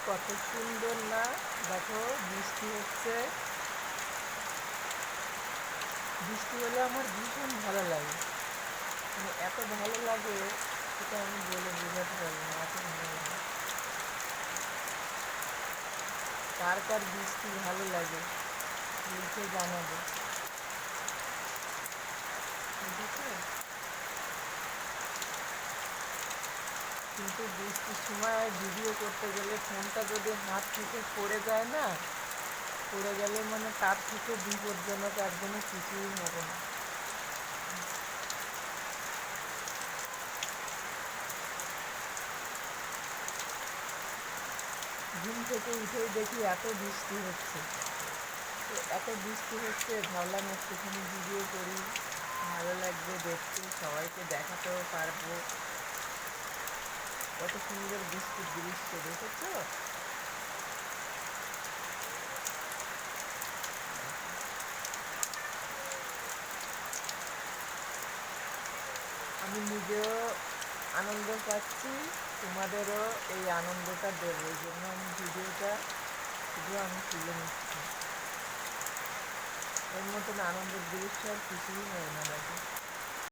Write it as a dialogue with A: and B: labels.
A: কত সুন্দর না, দেখো বৃষ্টি হচ্ছে। বৃষ্টি হলে আমার ভীষণ ভালো লাগে, মানে এত ভালো লাগে সেটা আমি বলে বোঝাতে পারবো না, এত ভালো লাগে। কার কার বৃষ্টি ভালো লাগে লিখে জানাবে, ঠিক আছে? কিন্তু বৃষ্টির সময় ভিডিও করতে গেলে ফোনটা যদি হাত থেকে পড়ে যায় না, পড়ে গেলে মানে তার থেকে বিপজ্জনক একদমই কিছুই হবে না। ঘুম থেকে উঠেই দেখি এত বৃষ্টি হচ্ছে, তো এত বৃষ্টি হচ্ছে ভাবলাম একটুখানি ভিডিও করি, ভালো লাগবে দেখতে, সবাইকে দেখাতেও পারবো। কত সুন্দর বৃষ্টির দৃশ্য দেখেছো? আমি নিজেও আনন্দ পাচ্ছি, তোমাদেরও এই আনন্দটা দেবো, এই জন্য আমি ভিডিওটা শুধু আমি তুলে নিচ্ছি। এর মতন আনন্দের দৃশ্য আর কিছুই হয় না, দেখো।